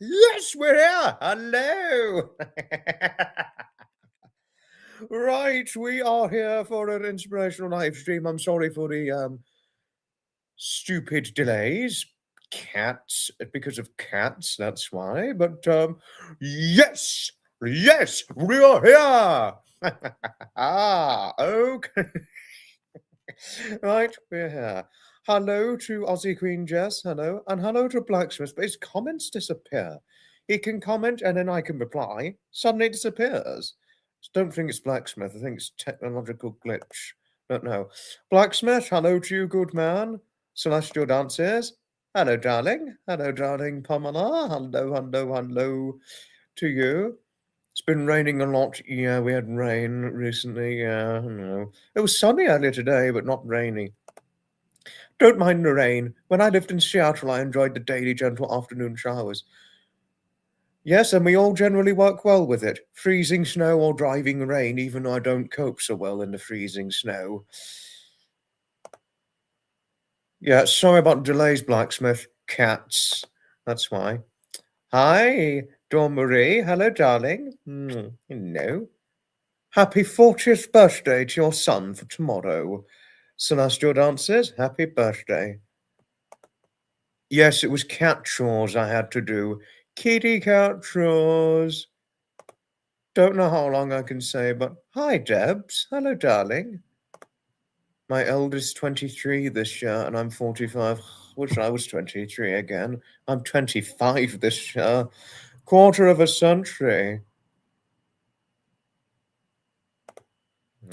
Yes, we're here. Hello. Right, we are here for an inspirational live stream. I'm sorry for the stupid delays. Cats, because of cats, that's why. But yes, we are here. Okay. Right, we're here. Hello to Aussie Queen Jess, hello. And hello to Blacksmith, but his comments disappear. He can comment and then I can reply. Suddenly it disappears. Don't think it's Blacksmith, I think it's technological glitch. Don't know. Blacksmith, hello to you, good man. Celestial Dances, hello, darling. Hello, darling Pamela. Hello to you. It's been raining a lot. Yeah, we had rain recently. Yeah, no. It was sunny earlier today, but not rainy. Don't mind the rain. When I lived in Seattle, I enjoyed the daily gentle afternoon showers. Yes, and we all generally work well with it. Freezing snow or driving rain, even though I don't cope so well in the freezing snow. Yeah, sorry about delays, Blacksmith. Cats. That's why. Hi, Dawn Marie. Hello, darling. Hello. Happy 40th birthday to your son for tomorrow. Celestial Dances, happy birthday. Yes, it was cat chores I had to do. Kitty cat chores. Don't know how long I can say, but hi, Debs. Hello, darling. My eldest 23 this year, and I'm 45. Wish I was 23 again. I'm 25 this year. Quarter of a century.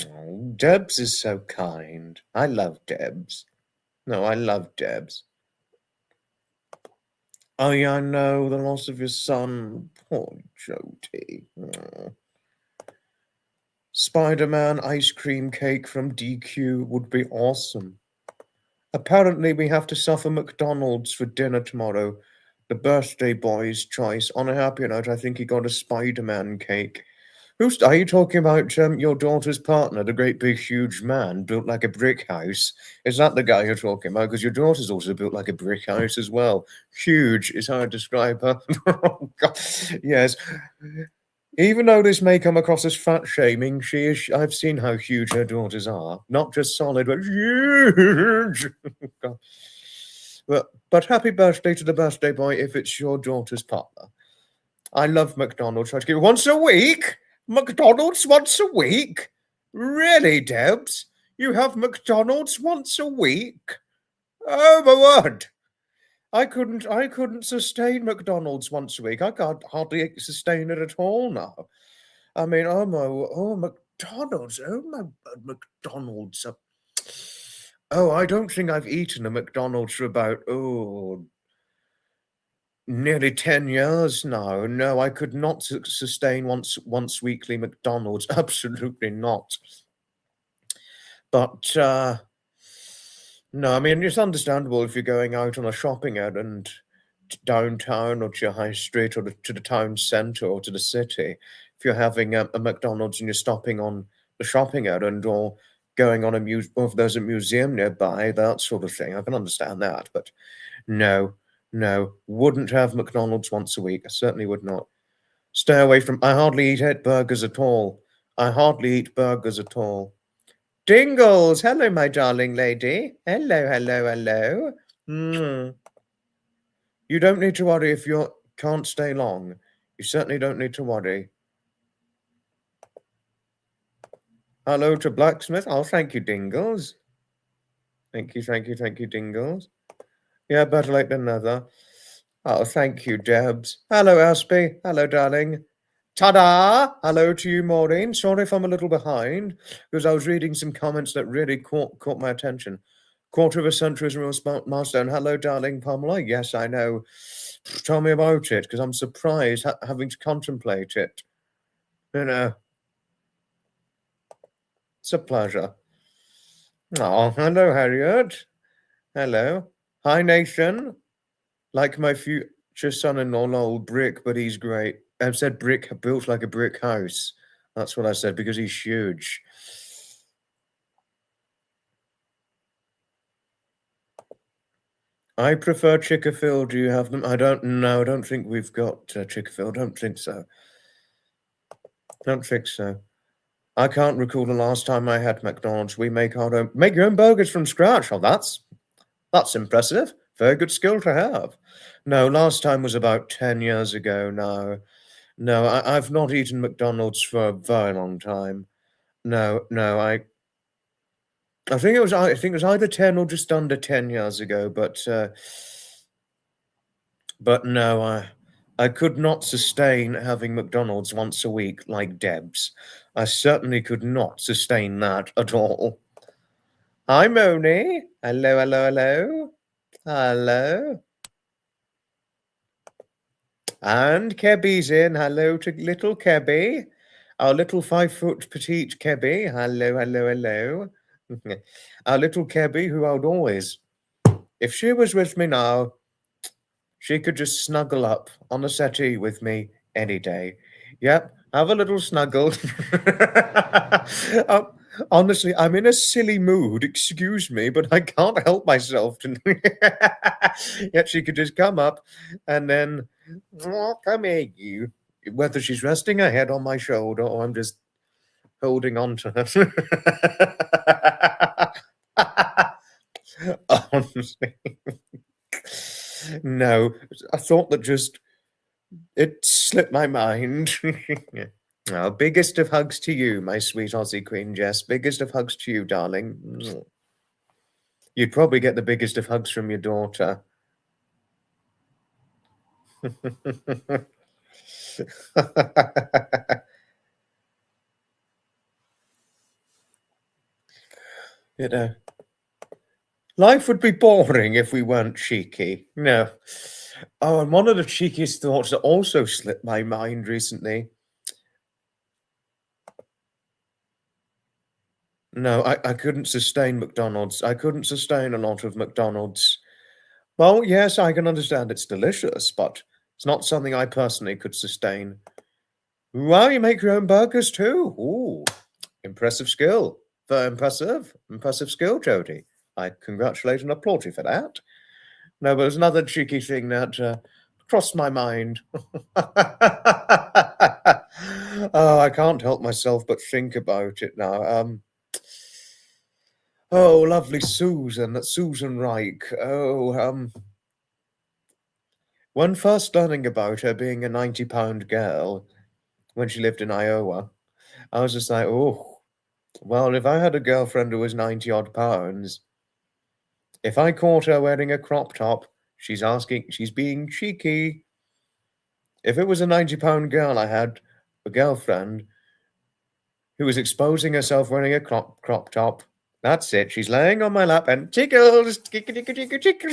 Oh, Debs is so kind. I love Debs. No, I love Debs. Oh, yeah, I know. The loss of your son. Poor Jody. Oh. Spider-Man ice cream cake from DQ would be awesome. Apparently, we have to suffer McDonald's for dinner tomorrow. The birthday boy's choice. On a happier note, I think he got a Spider-Man cake. Are you talking about your daughter's partner, the great big huge man built like a brick house? Is that the guy you're talking about? Because your daughter's also built like a brick house as well. Huge is how I describe her. Oh, God. Yes. Even though this may come across as fat shaming, I've seen how huge her daughters are. Not just solid, but huge. But happy birthday to the birthday boy if it's your daughter's partner. I love McDonald's. Try to give once a week. McDonald's once a week? Really, Debs? You have McDonald's once a week? Oh my word! I couldn't sustain McDonald's once a week. I can't hardly sustain it at all now. I mean, McDonald's. Oh my McDonald's. Oh, I don't think I've eaten a McDonald's for about nearly 10 years now. No, I could not sustain once weekly McDonald's. Absolutely not. But no, I mean, it's understandable if you're going out on a shopping errand downtown or to your high street or to the town centre or to the city. If you're having a McDonald's and you're stopping on the shopping errand or going on or if there's a museum nearby, that sort of thing, I can understand that. But no, wouldn't have McDonald's once a week. I certainly would not. Stay away from... I hardly eat burgers at all. I hardly eat burgers at all. Dingles! Hello, my darling lady. Hello, hello, hello. You don't need to worry if you can't stay long. You certainly don't need to worry. Hello to Blacksmith. Oh, thank you, Dingles. Thank you, thank you, thank you, Dingles. Yeah, better late than never. Oh, thank you, Debs. Hello, Aspie. Hello, darling. Ta-da! Hello to you, Maureen. Sorry if I'm a little behind, because I was reading some comments that really caught my attention. Quarter of a century is a real milestone. Hello, darling Pamela. Yes, I know. Tell me about it, because I'm surprised having to contemplate it. You know, it's a pleasure. Oh, hello, Harriet. Hello. Hi, Nathan. Like my future son-in-law, old Brick, but he's great. I've said brick, built like a brick house. That's what I said, because he's huge. I prefer Chickerfield. Do you have them? I don't know. I don't think we've got Chickerfield. Don't think so. Don't think so. I can't recall the last time I had McDonald's. We make your own burgers from scratch. Oh, that's impressive. Very good skill to have. No, last time was about 10 years ago now. No, I've not eaten McDonald's for a very long time. No, I think it was either 10 or just under 10 years ago, but no, I could not sustain having McDonald's once a week like Debs. I certainly could not sustain that at all. Hi, Moni. Hello, hello, hello. Hello. And Kebby's in. Hello to little Kebby. Our little 5-foot petite Kebby. Hello, hello, hello. Our little Kebby, who I would always... If she was with me now, she could just snuggle up on the settee with me any day. Yep, have a little snuggle. Honestly, I'm in a silly mood, excuse me, but I can't help myself. Yet she could just come up and then, oh, come here, you. Whether she's resting her head on my shoulder or I'm just holding on to her. Honestly. No, I thought that it slipped my mind. Oh, biggest of hugs to you, my sweet Aussie Queen Jess. Biggest of hugs to you, darling. You'd probably get the biggest of hugs from your daughter. You know, life would be boring if we weren't cheeky. No. Oh, and one of the cheekiest thoughts that also slipped my mind recently. No, I couldn't sustain McDonald's. I couldn't sustain a lot of McDonald's. Well, yes, I can understand it's delicious, but it's not something I personally could sustain. Well, you make your own burgers too. Ooh, impressive skill. Very impressive. Impressive skill, Jody. I congratulate and applaud you for that. No, but there's another cheeky thing that crossed my mind. Oh, I can't help myself but think about it now. Oh, lovely Susan. That's Susan Reich. Oh, when first learning about her being a 90-pound girl when she lived in Iowa, I was just like, oh, well, if I had a girlfriend who was 90-odd pounds, if I caught her wearing a crop top, she's being cheeky. If it was a 90-pound girl I had a girlfriend who was exposing herself wearing a crop top, that's it. She's laying on my lap and tickles, tickle, tickle, tickle.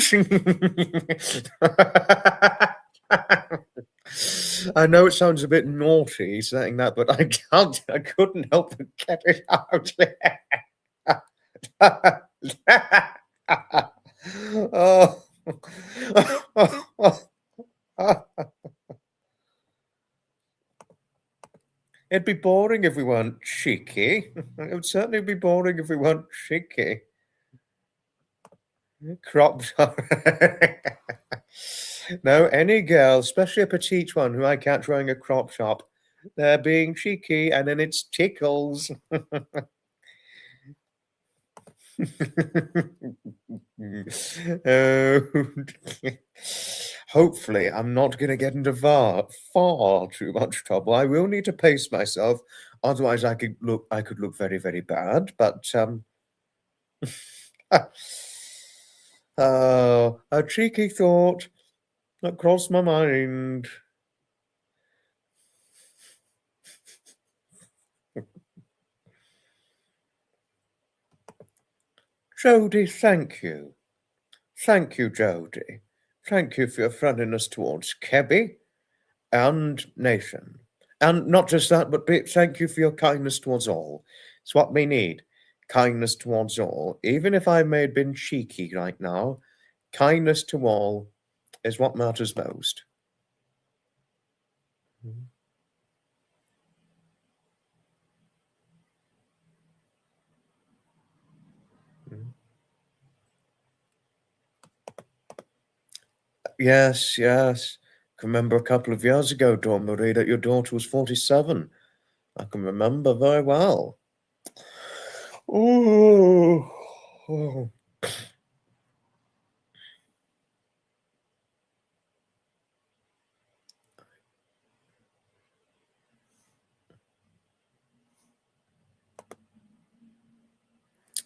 I know it sounds a bit naughty saying that, but I couldn't help but get it out. Oh. It'd be boring if we weren't cheeky. It would certainly be boring if we weren't cheeky. Cropped. No, any girl, especially a petite one who I catch wearing a crop top, they're being cheeky and then it's tickles. Oh, hopefully, I'm not going to get into far too much trouble. I will need to pace myself, otherwise I could look very, very bad. But oh, a cheeky thought that crossed my mind. Jodie, thank you. Thank you, Jodie. Thank you for your friendliness towards Kebby and Nathan. And not just that, but thank you for your kindness towards all. It's what we need. Kindness towards all. Even if I may have been cheeky right now, kindness to all is what matters most. Yes, yes. Can remember a couple of years ago, Dawn Marie, that your daughter was 47. I can remember very well. Oh, oh.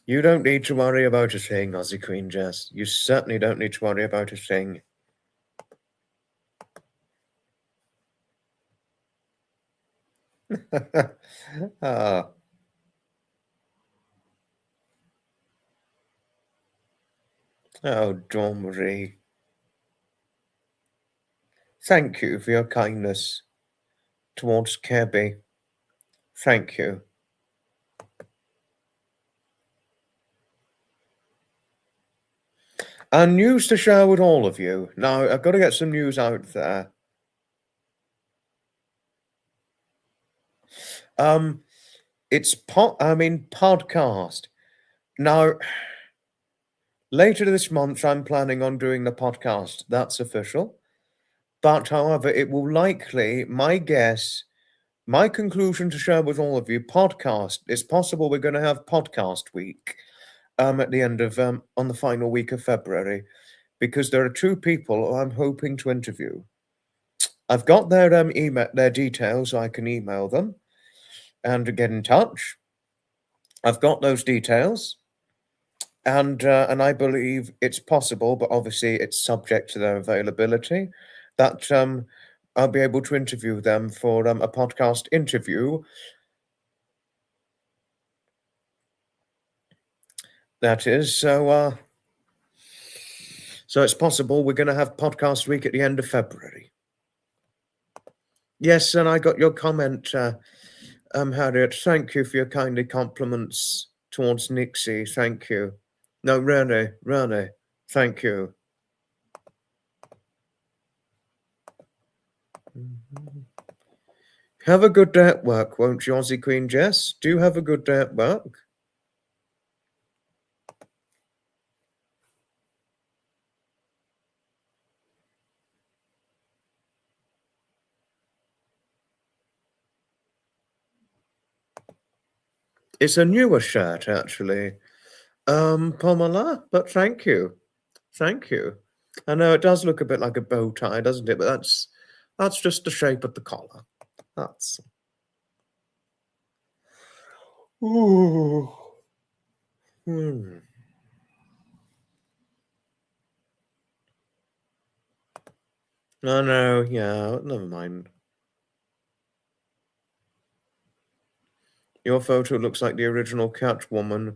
You don't need to worry about a thing, Aussie Queen Jess. You certainly don't need to worry about a thing. Ah. Oh, Dawn Marie. Thank you for your kindness towards Kirby. Thank you. And news to share with all of you. Now, I've got to get some news out there. It's podcast. Now, later this month, I'm planning on doing the podcast. That's official. But, however, it will likely, my guess, my conclusion to share with all of you, podcast. It's possible we're going to have podcast week at the end of, on the final week of February, because there are two people who I'm hoping to interview. I've got their their details, so I can email them and get in touch. I've got those details, and I believe it's possible, but obviously it's subject to their availability, that I'll be able to interview them for a podcast interview. That is so. So it's possible we're going to have podcast week at the end of February. Yes, and I got your comment, Harriet. Thank you for your kindly compliments towards Nixie. Thank you. No, really, really. Thank you. Have a good day at work, won't you, Aussie Queen Jess? Do have a good day at work. It's a newer shirt, actually. Pamela, but thank you. Thank you. I know it does look a bit like a bow tie, doesn't it? But that's just the shape of the collar. That's. Ooh. Hmm. No, no, yeah, never mind. Your photo looks like the original Catwoman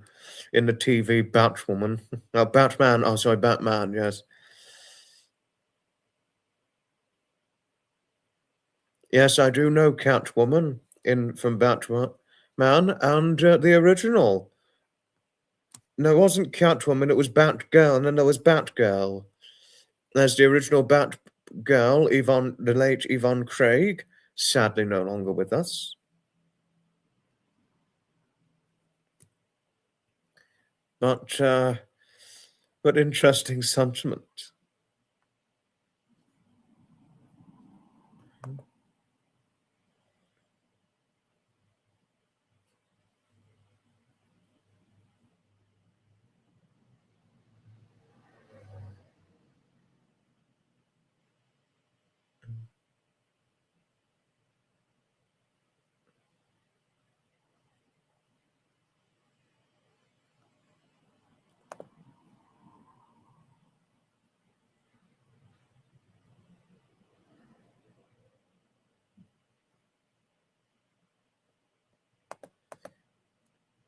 in the TV Batwoman. Oh, Batman. Oh, sorry, Batman, yes. Yes, I do know Catwoman from Batman, and the original. No, it wasn't Catwoman, it was Batgirl, and then there was Batgirl. There's the original Batgirl, the late Yvonne Craig, sadly no longer with us. But interesting sentiment.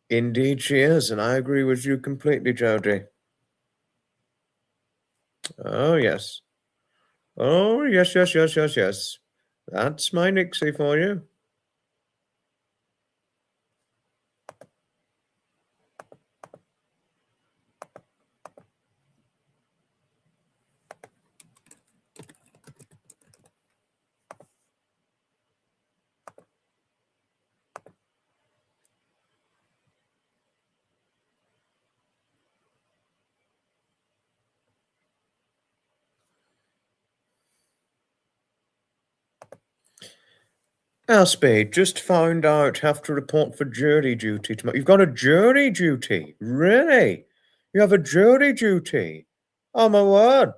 Indeed she is, and I agree with you completely, Jody. Oh, yes. Oh, yes, yes, yes, yes, yes. That's my Nixie for you. Aspie, just found out, have to report for jury duty tomorrow. You've got a jury duty? Really? You have a jury duty? Oh, my word.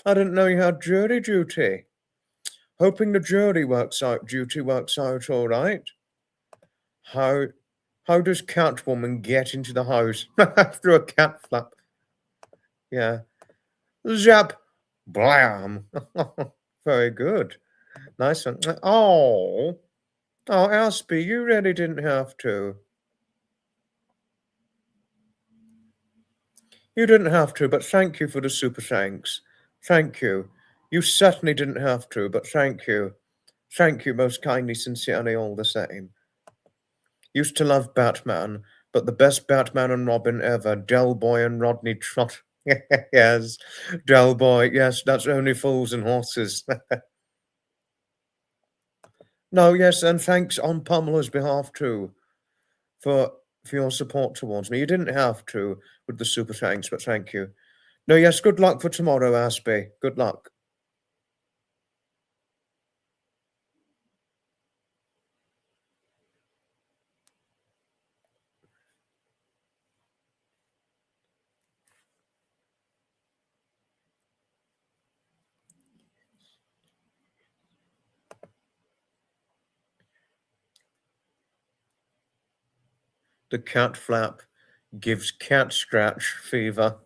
I didn't know you had jury duty. Hoping the duty works out all right. How does Catwoman get into the house? Through a cat flap. Yeah. Zap. Blam. Very good. Nice one. Oh. Oh, Aspie, you really didn't have to. You didn't have to, but thank you for the super thanks. Thank you. You certainly didn't have to, but thank you. Thank you most kindly, sincerely, all the same. Used to love Batman, but the best Batman and Robin ever, Del Boy and Rodney Trot. Yes, Del Boy, yes, that's only fools and horses. No, yes, and thanks on Pamela's behalf too, for your support towards me. You didn't have to with the super thanks, but thank you. No, yes, good luck for tomorrow, Aspie. Good luck. The cat flap gives cat scratch fever.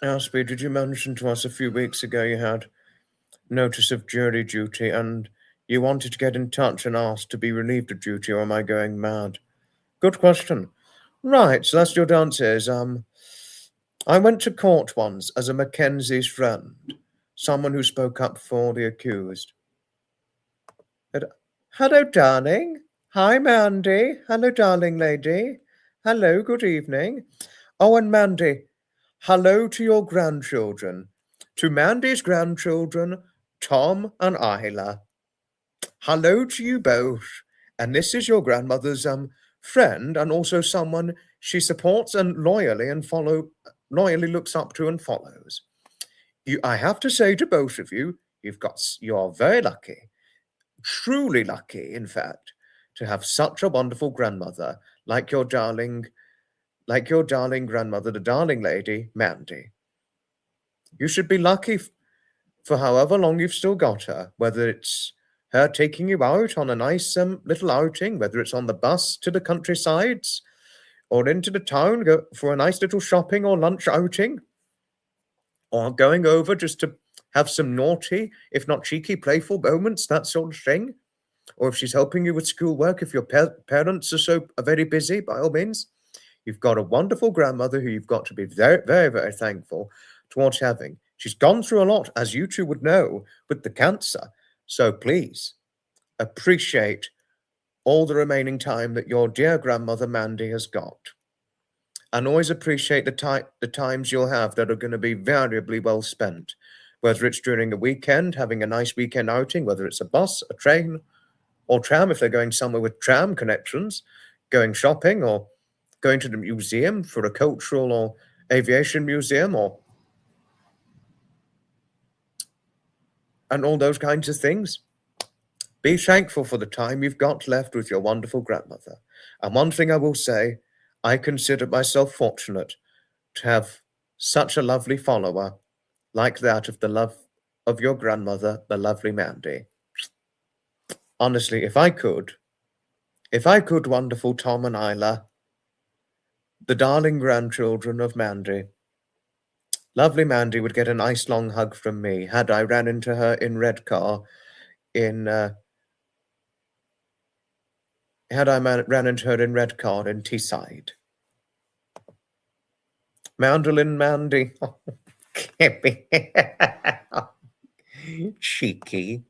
Aspie, did you mention to us a few weeks ago you had notice of jury duty and you wanted to get in touch and ask to be relieved of duty, or am I going mad? Good question. Right, Celestial Dances, I went to court once as a Mackenzie's friend, someone who spoke up for the accused. Hello, darling. Hi, Mandy. Hello, darling lady. Hello, good evening. Oh, and Mandy, hello to your grandchildren. To Mandy's grandchildren, Tom and Isla. Hello to you both. And this is your grandmother's friend, and also someone she supports and loyally looks up to and follows. I have to say to both of you, you're very lucky, truly lucky, in fact, to have such a wonderful grandmother like your darling grandmother, the darling lady, Mandy. You should be lucky for however long you've still got her, whether it's her taking you out on a nice little outing, whether it's on the bus to the countrysides or into the town, go for a nice little shopping or lunch outing, or going over just to have some naughty, if not cheeky, playful moments, that sort of thing. Or if she's helping you with schoolwork, if your parents are very busy, by all means, you've got a wonderful grandmother who you've got to be very, very, very thankful towards having. She's gone through a lot, as you two would know, with the cancer. So please appreciate all the remaining time that your dear grandmother Mandy has got. And always appreciate the times you'll have that are going to be variably well spent, whether it's during a weekend, having a nice weekend outing, whether it's a bus, a train, or tram, if they're going somewhere with tram connections, going shopping, or going to the museum for a cultural or aviation museum, and all those kinds of things. Be thankful for the time you've got left with your wonderful grandmother. And one thing I will say, I consider myself fortunate to have such a lovely follower like that of the love of your grandmother, the lovely Mandy. Honestly, if I could, wonderful Tom and Isla, the darling grandchildren of Mandy, lovely Mandy would get a nice long hug from me had I ran into her in Redcar in ran into her in Redcar in Teesside. Mandolin Mandy. Cheeky,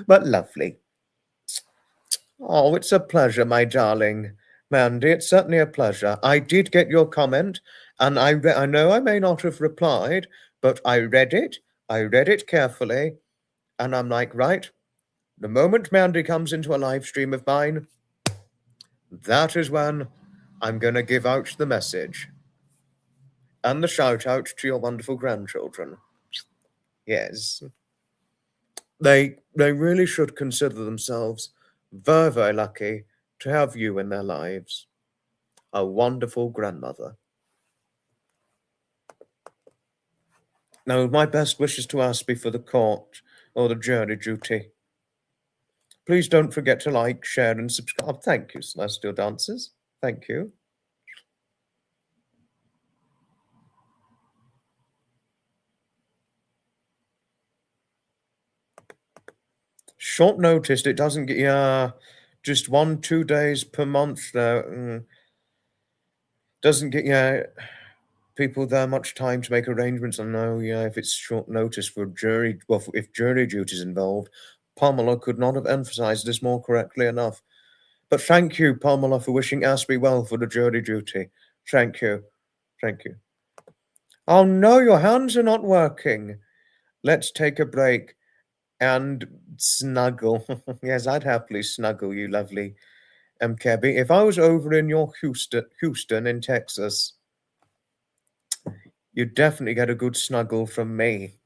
but lovely. Oh, it's a pleasure, my darling Mandy. It's certainly a pleasure. I did get your comment, and I know I may not have replied, but I read it. I read it carefully, and I'm like, right, the moment Mandy comes into a live stream of mine, that is when I'm going to give out the message and the shout out to your wonderful grandchildren. Yes. They really should consider themselves very, very lucky to have you in their lives. A wonderful grandmother. Now, my best wishes to Aspie for the court or the jury duty. Please don't forget to like, share, and subscribe. Thank you, Celestial Dancers. Thank you. Short notice, it doesn't get, just 1-2 days per month now. Doesn't get, people there much time to make arrangements. I know, if it's short notice for jury, well, if jury duty is involved, Pamela could not have emphasized this more correctly enough. But thank you, Pamela, for wishing Aspie well for the jury duty. Thank you. Thank you. Oh no, your hands are not working. Let's take a break and snuggle. Yes, I'd happily snuggle you, lovely Kebby. If I was over in your Houston in Texas, you'd definitely get a good snuggle from me.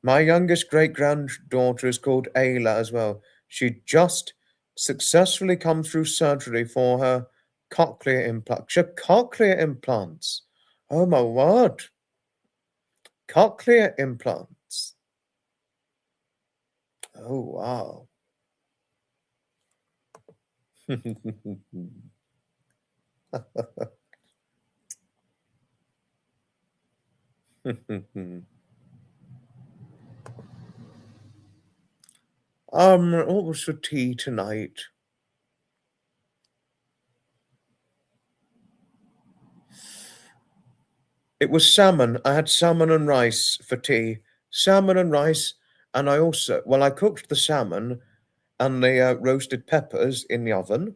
My youngest great-granddaughter is called Ayla as well. She just successfully come through surgery for her cochlear implant. Cochlear implants. Oh my word. Cochlear implants. Oh wow. What was for tea tonight? It was salmon. I had salmon and rice for tea. Salmon and rice, and I cooked the salmon and the roasted peppers in the oven.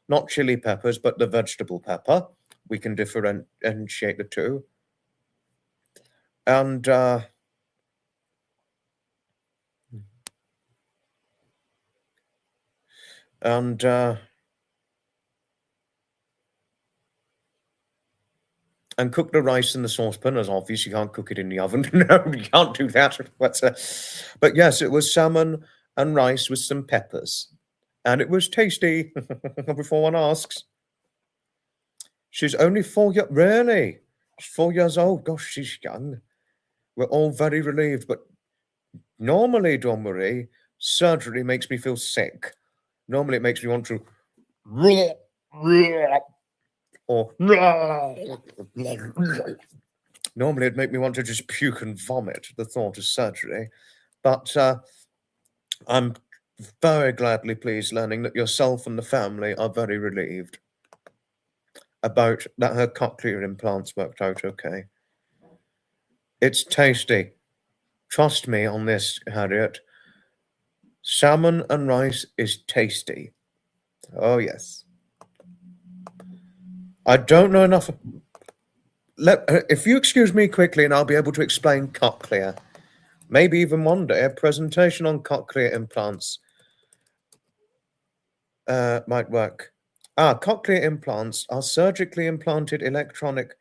Not chili peppers, but the vegetable pepper. We can differentiate the two. And cook the rice in the saucepan, as obviously you can't cook it in the oven. No, you can't do that. But yes, it was salmon and rice with some peppers. And it was tasty, before one asks. She's only 4 years... Really? She's 4 years old. Gosh, she's young. We're all very relieved, but normally, Dawn Marie, surgery makes me feel sick. Normally, it makes me want to or normally it'd make me want to just puke and vomit, the thought of surgery. But I'm very gladly pleased learning that yourself and the family are very relieved about that her cochlear implants worked out okay. It's tasty. Trust me on this, Harriet. Salmon and rice is tasty. Oh, yes. I don't know enough. If you excuse me quickly, and I'll be able to explain cochlear. Maybe even one day a presentation on cochlear implants might work. Cochlear implants are surgically implanted electronic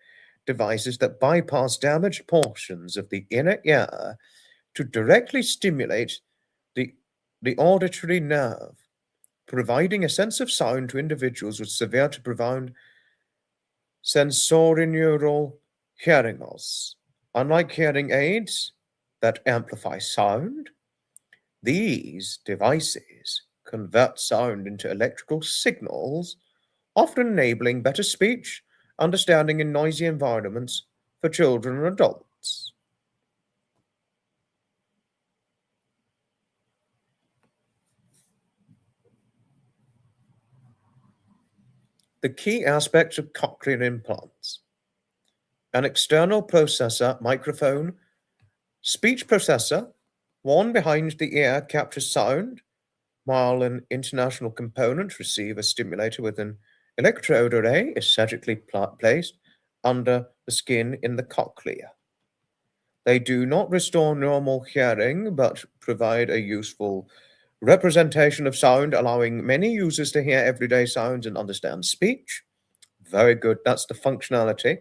devices that bypass damaged portions of the inner ear to directly stimulate the auditory nerve, providing a sense of sound to individuals with severe to profound sensorineural hearing loss. Unlike hearing aids that amplify sound, these devices convert sound into electrical signals, often enabling better speech, understanding in noisy environments for children and adults. The key aspects of cochlear implants: an external processor, microphone, speech processor, one behind the ear captures sound, while an international component, receiver stimulator with an electrode array, is surgically placed under the skin in the cochlea. They do not restore normal hearing, but provide a useful representation of sound, allowing many users to hear everyday sounds and understand speech. Very good. That's the functionality.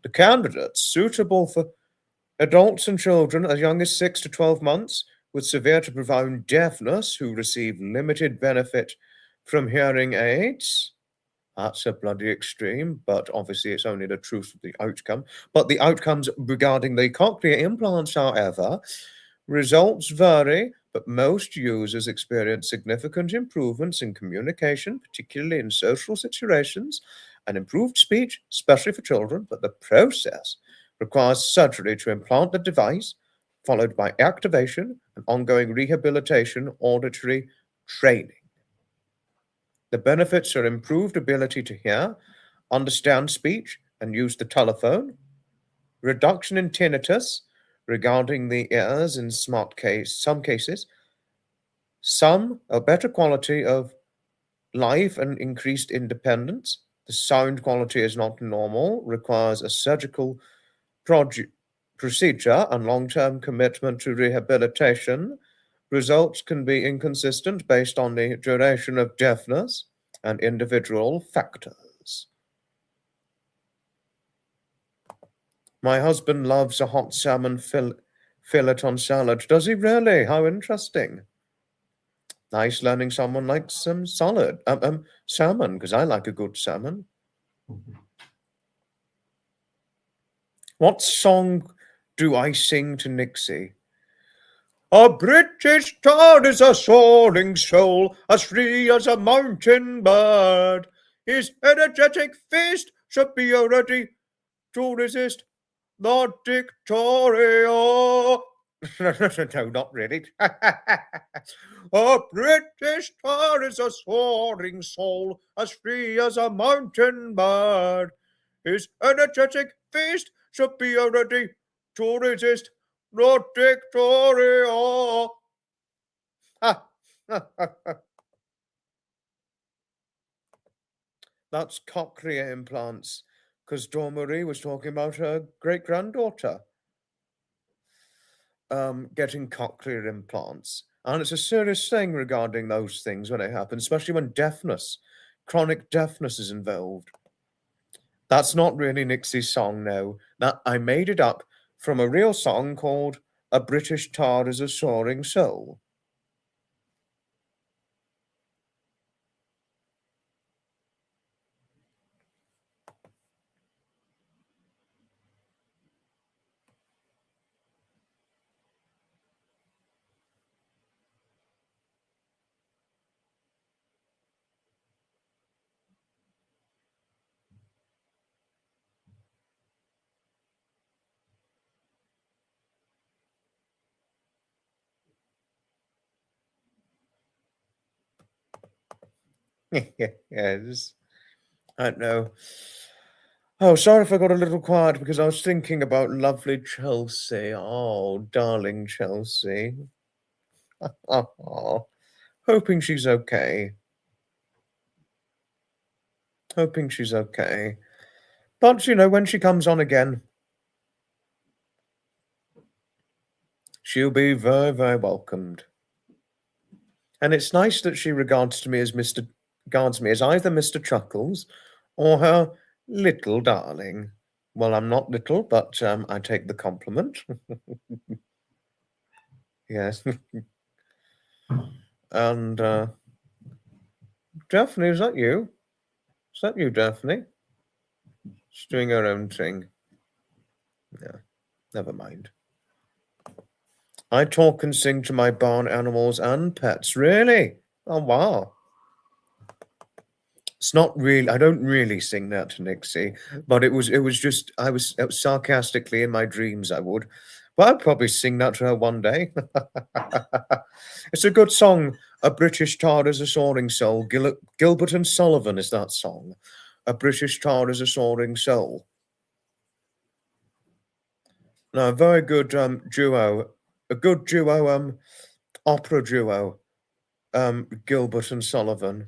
The candidates suitable for adults and children as young as 6 to 12 months with severe to profound deafness who receive limited benefit from hearing aids. That's a bloody extreme, but obviously it's only the truth of the outcome. But the outcomes regarding the cochlear implants, however, results vary, but most users experience significant improvements in communication, particularly in social situations, and improved speech, especially for children. But the process requires surgery to implant the device, followed by activation and ongoing rehabilitation, auditory training. The benefits are improved ability to hear, understand speech, and use the telephone, reduction in tinnitus regarding the ears in some cases, a better quality of life and increased independence. The sound quality is not normal, requires a surgical procedure and long-term commitment to rehabilitation. Results can be inconsistent based on the duration of deafness and individual factors. My husband loves a hot salmon fillet on salad. Does he really? How interesting. Nice learning someone likes some salmon, because I like a good salmon. What song do I sing to Nixie? A British tar is a soaring soul, as free as a mountain bird. His energetic fist should be ready to resist the dictator. No, not really. A British tar is a soaring soul, as free as a mountain bird. His energetic fist should be ready to resist the dictator. That's cochlear implants, because Dawn Marie was talking about her great-granddaughter getting cochlear implants. And it's a serious thing regarding those things when it happens, especially when chronic deafness is involved. That's not really Nixie's song, no. That I made it up from a real song called A British Tar is a Soaring Soul. Yes, I know. Oh, sorry if I got a little quiet because I was thinking about lovely Chelsea. Oh, darling Chelsea. Oh, hoping she's okay. Hoping she's okay. But, you know, when she comes on again, she'll be very, very welcomed. And it's nice that she regards me as either Mr. Chuckles or her little darling. Well, I'm not little, but I take the compliment. Yes. And Daphne, is that you? Is that you, Daphne? She's doing her own thing. Yeah, never mind. I talk and sing to my barn animals and pets. Really? Oh, wow. It's not really. I don't really sing that to Nixie, but it was just it was sarcastically in my dreams. I would, but I'd probably sing that to her one day. It's a good song. A British tar is a soaring soul. Gilbert and Sullivan is that song. A British tar is a soaring soul. No, a very good duo. A good duo. Opera duo. Gilbert and Sullivan.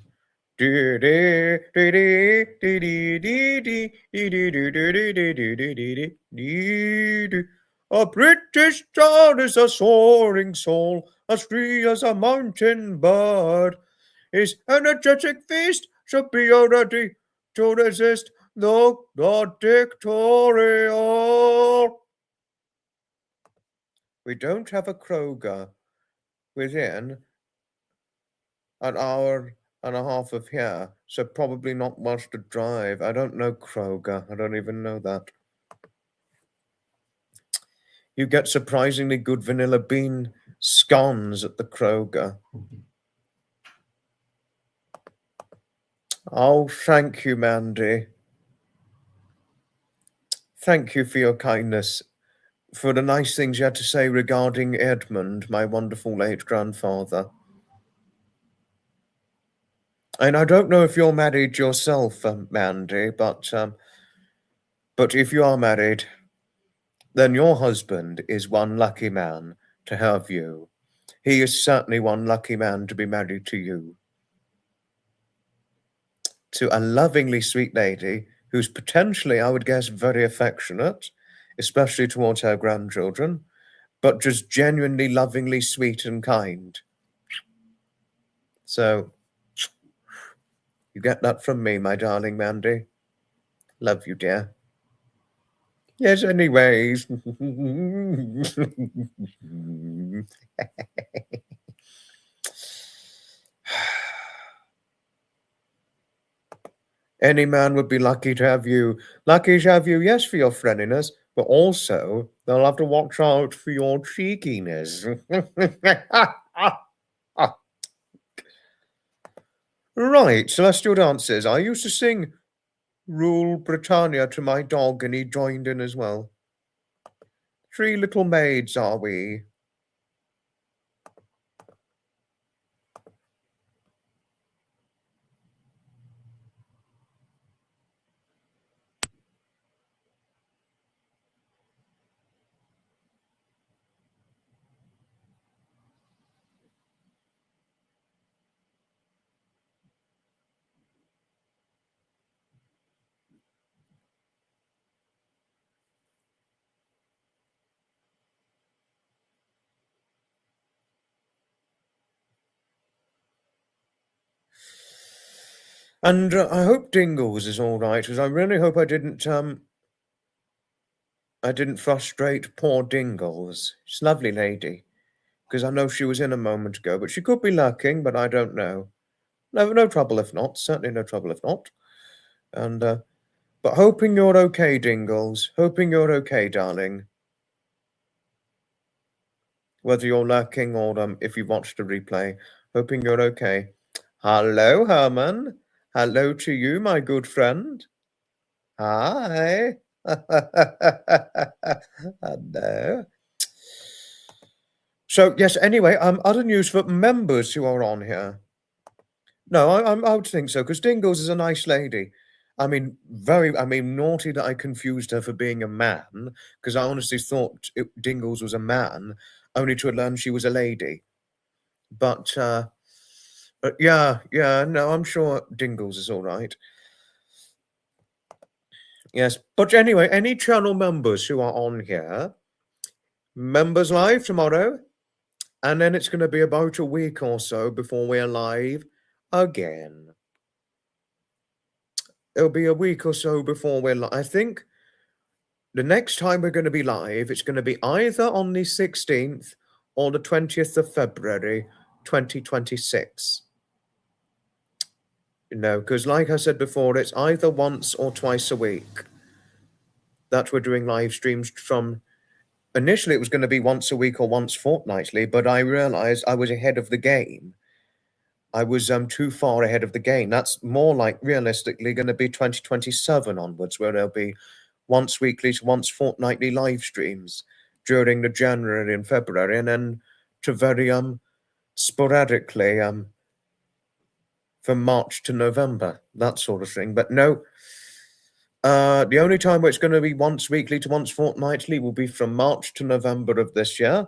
A British town is a soaring soul, as free as a mountain bird. His energetic feast should be ready to resist the dictatorial. We don't have a Kroger within an hour and a half of here, so probably not much to drive. I don't know Kroger. I don't even know that. You get surprisingly good vanilla bean scones at the Kroger. Oh, thank you, Mandy. Thank you for your kindness, for the nice things you had to say regarding Edmund, my wonderful late grandfather. And I don't know if you're married yourself, Mandy, but if you are married, then your husband is one lucky man to have you. He is certainly one lucky man to be married to you. To a lovingly sweet lady who's potentially, I would guess, very affectionate, especially towards her grandchildren, but just genuinely lovingly sweet and kind. So, you get that from me, my darling Mandy. Love you, dear. Yes, anyways. Any man would be lucky to have you. Lucky to have you, yes, for your friendliness, but also they'll have to watch out for your cheekiness. Right, celestial dances. I used to sing Rule Britannia to my dog, and he joined in as well. 3 little maids are we. And I hope Dingles is all right, because I really hope I didn't frustrate poor Dingles. She's a lovely lady, because I know she was in a moment ago, but she could be lurking, but I don't know. No trouble if not. Certainly no trouble if not. And but hoping you're okay, Dingles. Hoping you're okay, darling. Whether you're lurking or if you watched the replay, hoping you're okay. Hello, Herman. Hello to you, my good friend. Hi. Hello. So yes, anyway, other news for members who are on here. No, I would think so, because Dingles is a nice lady. I mean, naughty that I confused her for being a man, because I honestly thought Dingles was a man, only to learn she was a lady. But yeah, no, I'm sure Dingles is all right. Yes, but anyway, any channel members who are on here, members live tomorrow, and then it's going to be about a week or so before we're live again. It'll be a week or so before we're live. I think the next time we're going to be live, it's going to be either on the 16th or the 20th of February, 2026. You know, because like I said before, it's either once or twice a week that we're doing live streams from. Initially, it was going to be once a week or once fortnightly, but I realized I was ahead of the game. I was too far ahead of the game. That's more like realistically going to be 2027 onwards, where there'll be once weekly to once fortnightly live streams during the January and February, and then to very sporadically from March to November, that sort of thing. But no, the only time where it's going to be once weekly to once fortnightly will be from March to November of this year.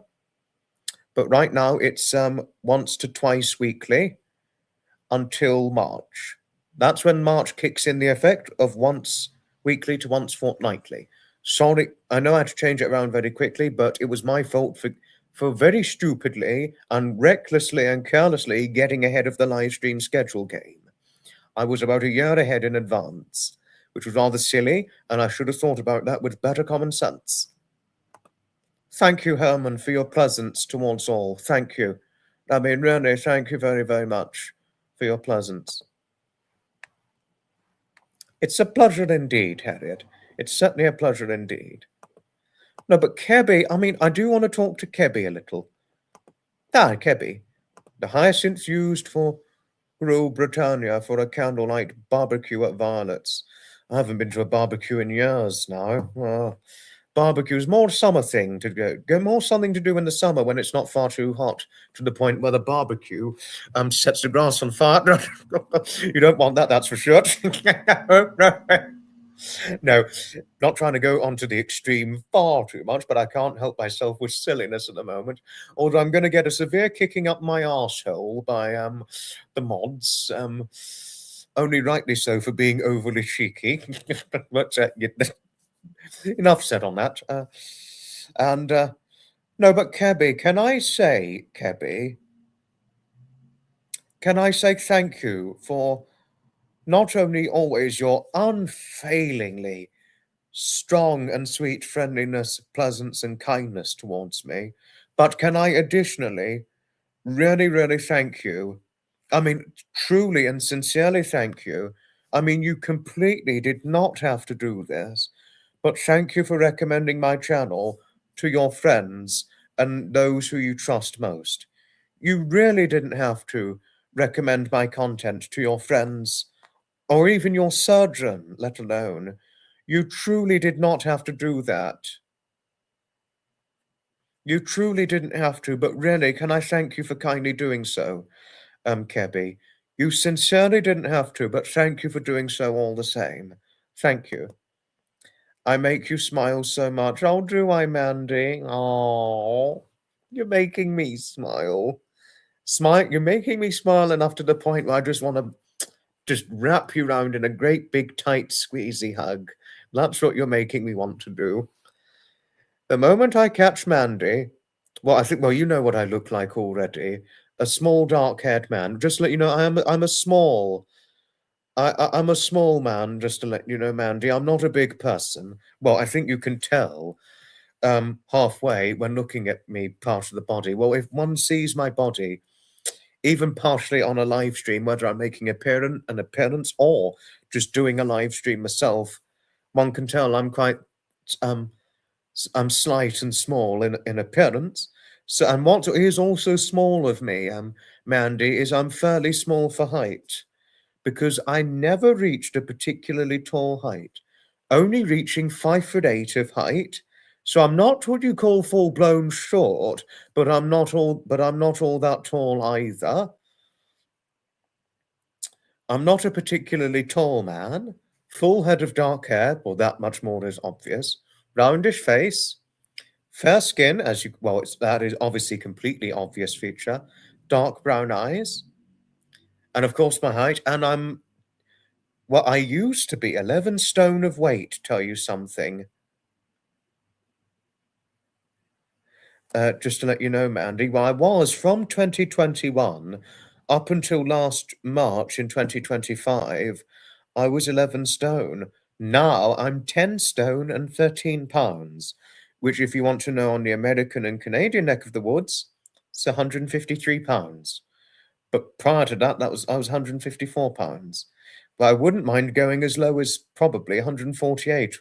But right now it's once to twice weekly until March. That's when March kicks in the effect of once weekly to once fortnightly. Sorry, I know I had to change it around very quickly, but it was my fault for very stupidly and recklessly and carelessly getting ahead of the live stream schedule game. I was about a year ahead in advance, which was rather silly, and I should have thought about that with better common sense. Thank you, Herman, for your presence towards all. Thank you. I mean, really, thank you very, very much for your presence. It's a pleasure indeed, Harriet. It's certainly a pleasure indeed. No, but Kebby, I mean, I do want to talk to Kebby a little. Ah, Kebby, the hyacinth used for Rule Britannia for a candlelight barbecue at Violet's. I haven't been to a barbecue in years now. Barbecue's more summer thing to go more something to do in the summer when it's not far too hot to the point where the barbecue sets the grass on fire. You don't want that, that's for sure. No, not trying to go onto the extreme far too much, but I can't help myself with silliness at the moment. Although I'm going to get a severe kicking up my arsehole by the mods. Only rightly so for being overly cheeky. But enough said on that. No, but Kebby, can I say thank you for not only always your unfailingly strong and sweet friendliness, pleasance, and kindness towards me, but can I additionally really, really thank you? I mean, truly and sincerely thank you. I mean, you completely did not have to do this, but thank you for recommending my channel to your friends and those who you trust most. You really didn't have to recommend my content to your friends or even your surgeon, let alone. You truly did not have to do that. You truly didn't have to, but really, can I thank you for kindly doing so, Kebby? You sincerely didn't have to, but thank you for doing so all the same. Thank you. I make you smile so much. Oh, do I, Mandy? Oh, you're making me smile. You're making me smile enough to the point where I just want to just wrap you round in a great big tight squeezy hug. That's what you're making me want to do. The moment I catch Mandy, well, you know what I look like already. A small, dark-haired man. Just to let you know, I'm a small. I'm a small man, just to let you know, Mandy. I'm not a big person. Well, I think you can tell halfway when looking at me, part of the body. Well, if one sees my body, even partially on a live stream, whether I'm making an appearance or just doing a live stream myself, one can tell I'm quite I'm slight and small in appearance. So, and what is also small of me, Mandy, is I'm fairly small for height because I never reached a particularly tall height, only reaching 5'8" of height. So I'm not what you call full blown short, but I'm not all that tall either. I'm not a particularly tall man. Full head of dark hair, well, that much more is obvious. Roundish face. Fair skin, as you, well, that is obviously completely obvious feature. Dark brown eyes. And of course, my height. And well, I used to be 11 stone of weight, tell you something. Just to let you know, Mandy, well, I was from 2021 up until last March in 2025, I was 11 stone. Now I'm 10 stone and 13 pounds, which, if you want to know on the American and Canadian neck of the woods, it's 153 pounds. But prior to that, I was 154 pounds. But I wouldn't mind going as low as probably 148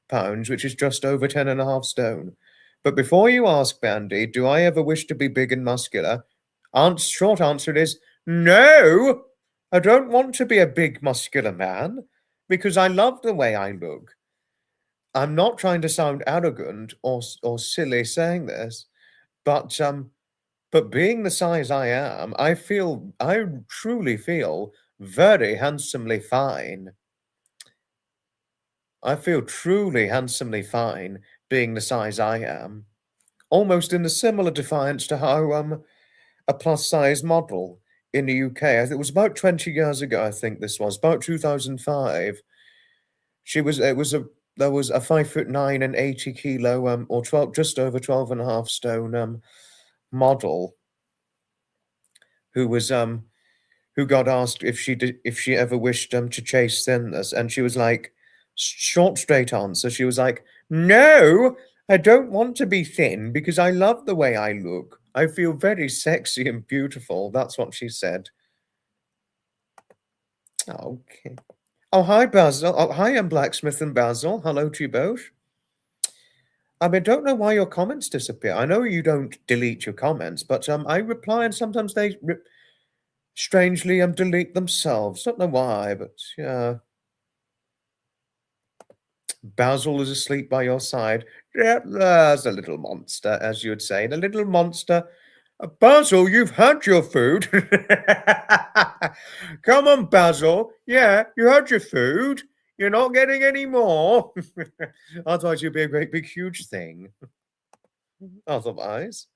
pounds, which is just over 10 and a half stone. But before you ask, Bandy, do I ever wish to be big and muscular? Short answer is no. I don't want to be a big muscular man because I love the way I look. I'm not trying to sound arrogant or silly saying this, but being the size I am, I truly feel very handsomely fine. I feel truly handsomely fine being the size I am. Almost in a similar defiance to how a plus size model in the UK, it was about 20 years ago, I think this was, about 2005. There was a 5'9" and 80 kilo, or 12, just over 12 and a half stone, model who was, who got asked if she ever wished to chase thinness, and she was like, short, straight answer. She was like, "No, I don't want to be thin because I love the way I look. I feel very sexy and beautiful." That's what she said. Okay. Oh, hi, Basil. Oh, hi, I'm Blacksmith and Basil. Hello to you both. I mean, don't know why your comments disappear. I know you don't delete your comments, but I reply and sometimes they strangely delete themselves. Don't know why, but yeah. Basil is asleep by your side. Yeah, there's a little monster, as you would say. The little monster. Basil, you've had your food. Come on, Basil. Yeah, you had your food. You're not getting any more. Otherwise, you'd be a great big huge thing. Otherwise.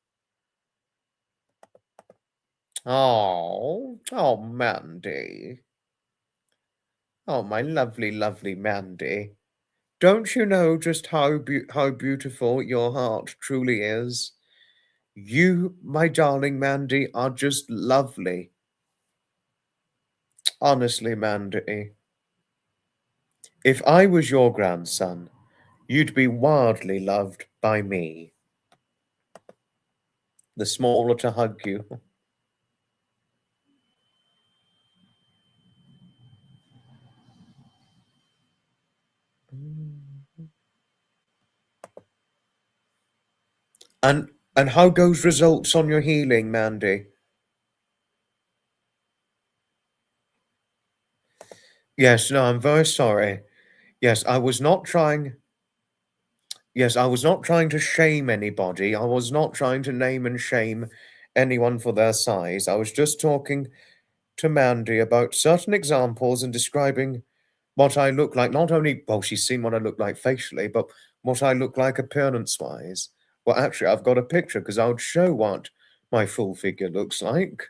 Oh, Mandy. Oh, my lovely, lovely Mandy. Don't you know just how beautiful your heart truly is? You, my darling Mandy, are just lovely. Honestly, Mandy, if I was your grandson, you'd be wildly loved by me. The smaller to hug you. And how goes results on your healing, Mandy? Yes, no, I'm very sorry. Yes, I was not trying. Yes, I was not trying to shame anybody. I was not trying to name and shame anyone for their size. I was just talking to Mandy about certain examples and describing what I look like. Not only, well, she's seen what I look like facially, but what I look like appearance-wise. Well, actually, I've got a picture because I would show what my full figure looks like.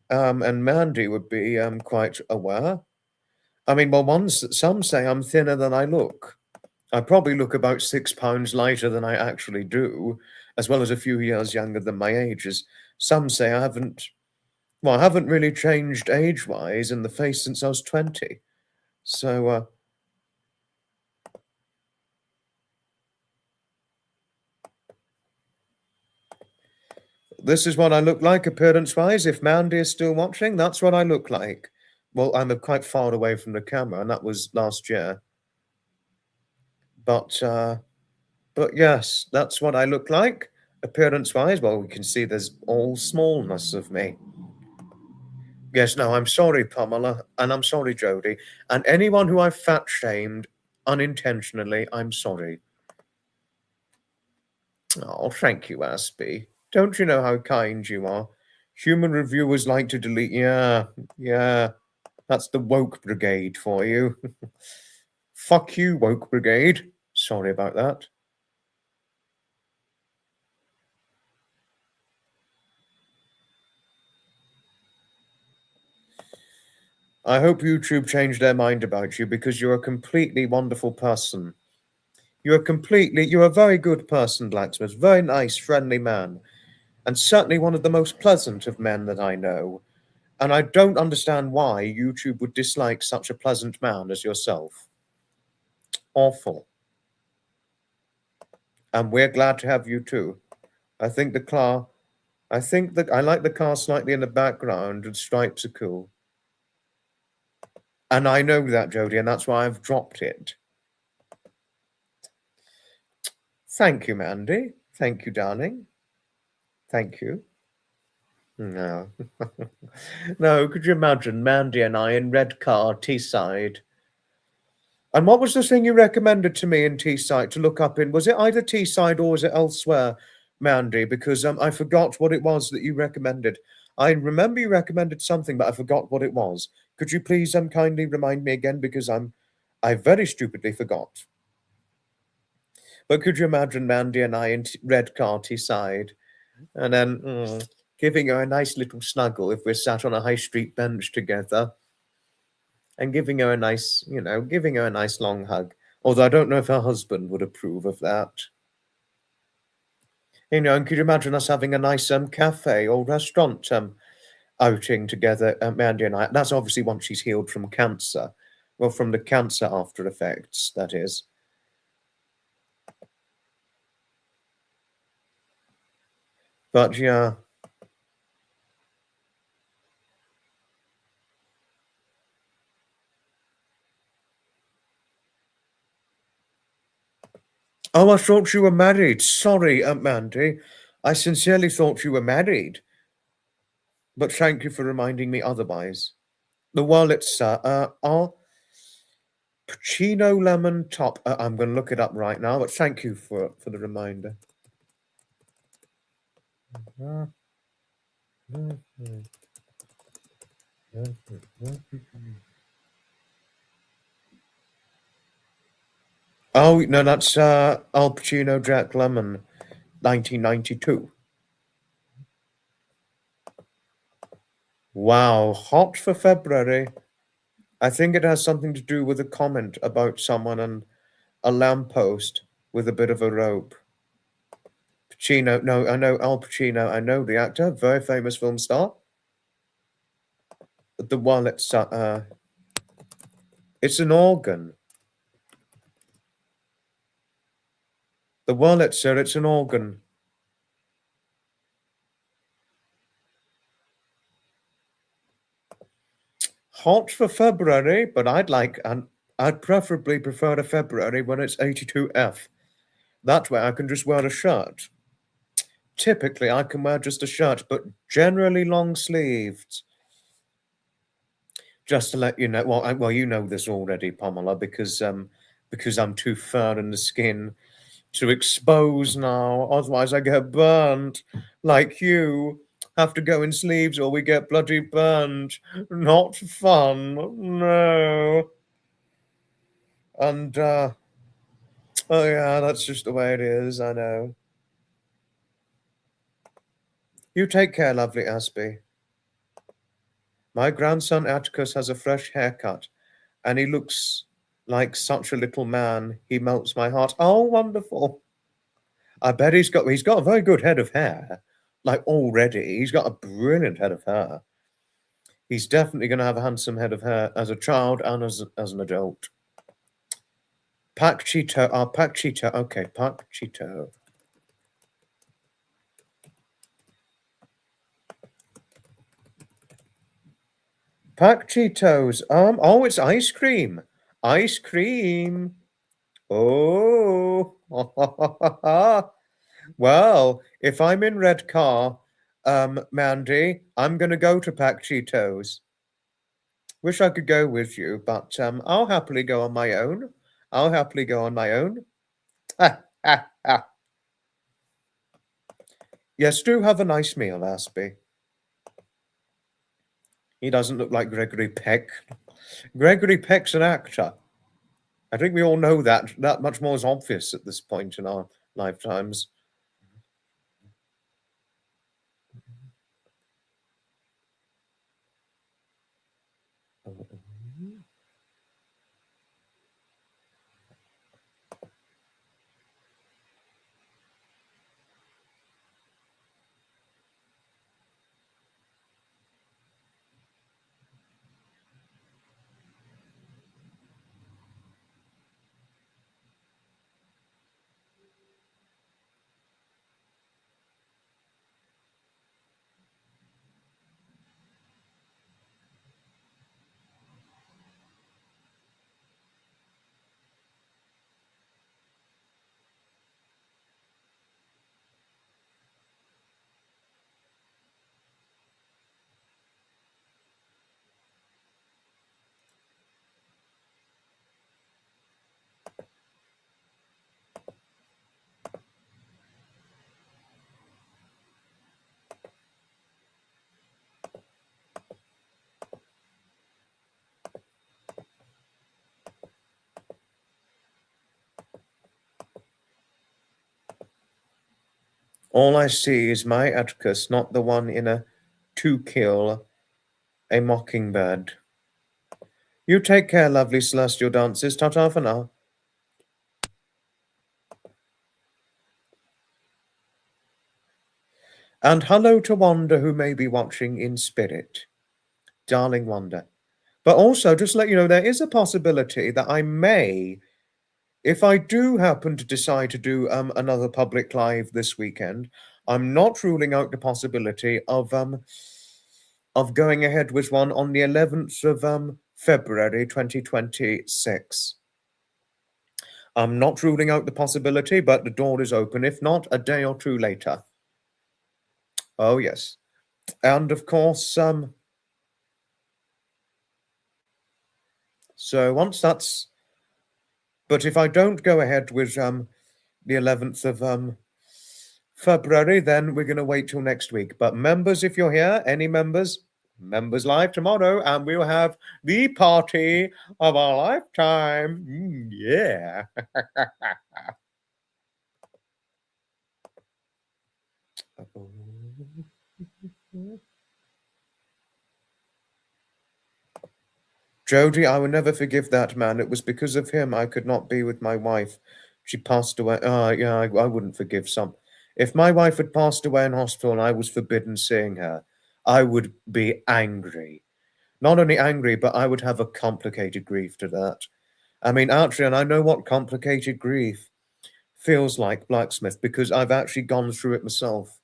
And Mandy would be quite aware. I mean, well, some say I'm thinner than I look. I probably look about 6 pounds lighter than I actually do, as well as a few years younger than my age. As some say I haven't really changed age-wise in the face since I was 20. So, this is what I look like appearance-wise. If Mandy is still watching, that's what I look like. Well, I'm quite far away from the camera, and that was last year. But yes, that's what I look like appearance-wise. Well, we can see there's all smallness of me. Yes, no, I'm sorry, Pamela, and I'm sorry, Jody, and anyone who I've fat-shamed unintentionally, I'm sorry. Oh, thank you, Aspie. Don't you know how kind you are? Human reviewers like to delete. Yeah. That's the woke brigade for you. Fuck you, woke brigade. Sorry about that. I hope YouTube changed their mind about you because you're a completely wonderful person. You're a very good person, Blacksmith. Very nice, friendly man. And certainly one of the most pleasant of men that I know. And I don't understand why YouTube would dislike such a pleasant man as yourself. Awful. And we're glad to have you too. I think that I like the car slightly in the background and stripes are cool. And I know that, Jodie, and that's why I've dropped it. Thank you, Mandy. Thank you, darling. Thank you. No. No, could you imagine Mandy and I in red car, Teesside? And what was the thing you recommended to me in Teesside to look up in? Was it either Teesside or was it elsewhere, Mandy? Because I forgot what it was that you recommended. I remember you recommended something, but I forgot what it was. Could you please kindly remind me again? Because I very stupidly forgot. But could you imagine Mandy and I in red car Teesside? And then giving her a nice little snuggle if we're sat on a high street bench together. And giving her a nice, giving her a nice long hug. Although I don't know if her husband would approve of that. And could you imagine us having a nice cafe or restaurant outing together, Mandy and I? That's obviously once she's healed from cancer. Well, from the cancer after effects, that is. But yeah. Oh, I thought you were married. Sorry, Mandy. I sincerely thought you were married. But thank you for reminding me otherwise. The wallets are Puccino lemon top. I'm going to look it up right now, but thank you for the reminder. Oh, no, that's Al Pacino Jack Lemmon, 1992. Wow, hot for February. I think it has something to do with a comment about someone and a lamppost with a bit of a rope. Pacino, no, I know Al Pacino. I know the actor, very famous film star. The wallet's it's an organ. The wallet, sir, it's an organ. Hot for February, but I'd preferably prefer to February when it's 82F. That way I can just wear a shirt. Typically, I can wear just a shirt, but generally long-sleeved. Just to let you know, well, you know this already, Pamela, because I'm too fair in the skin to expose now. Otherwise, I get burnt, like you. Have to go in sleeves or we get bloody burnt. Not fun, no. And, oh yeah, that's just the way it is, I know. You take care, lovely Aspie. My grandson Atticus has a fresh haircut, and he looks like such a little man. He melts my heart. Oh, wonderful. I bet he's got a very good head of hair. Like already, he's got a brilliant head of hair. He's definitely going to have a handsome head of hair as a child and as an adult. Pak Cheeto. Oh, Pak Cheeto. Okay, Pak Cheeto. Pak Cheetos. Oh, it's ice cream. Ice cream. Oh. Well, if I'm in red car, Mandy, I'm going to go to Pak Cheetos. Wish I could go with you, but I'll happily go on my own. I'll happily go on my own. Yes, do have a nice meal, Aspie. He doesn't look like Gregory Peck. Gregory Peck's an actor. I think we all know that. That much more is obvious at this point in our lifetimes. All I see is my Atticus, not the one in a To Kill a Mockingbird. You take care, lovely celestial dancers. Ta-ta for now. And hello to Wanda, who may be watching in spirit. Darling Wanda. But also, just to let you know, there is a possibility that I may, if I do happen to decide to do another public live this weekend, I'm not ruling out the possibility of going ahead with one on the 11th of February 2026. I'm not ruling out the possibility, but the door is open. If not, a day or two later. Oh, yes. And of course, so once that's, but if I don't go ahead with the 11th of February, then we're going to wait till next week. But members, if you're here, any members live tomorrow, and we'll have the party of our lifetime. Yeah. Jody, I will never forgive that man. It was because of him I could not be with my wife. She passed away. Yeah, I wouldn't forgive some. If my wife had passed away in hospital and I was forbidden seeing her, I would be angry. Not only angry, but I would have a complicated grief to that. I mean, actually, and I know what complicated grief feels like, Blacksmith, because I've actually gone through it myself.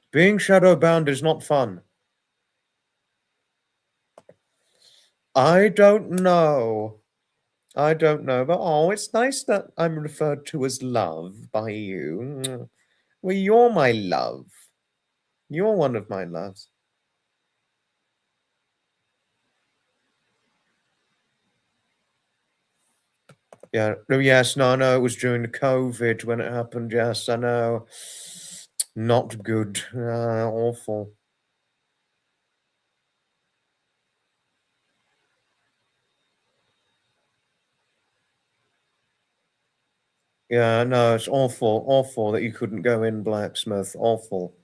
Being shadow-bound is not fun. I don't know. But oh, it's nice that I'm referred to as love by you. Well, you're my love. You're one of my loves. Yeah. No, yes, no, it was during the COVID when it happened. Yes, I know. Not good. Awful. Yeah, no, it's awful that you couldn't go in, Blacksmith. Awful.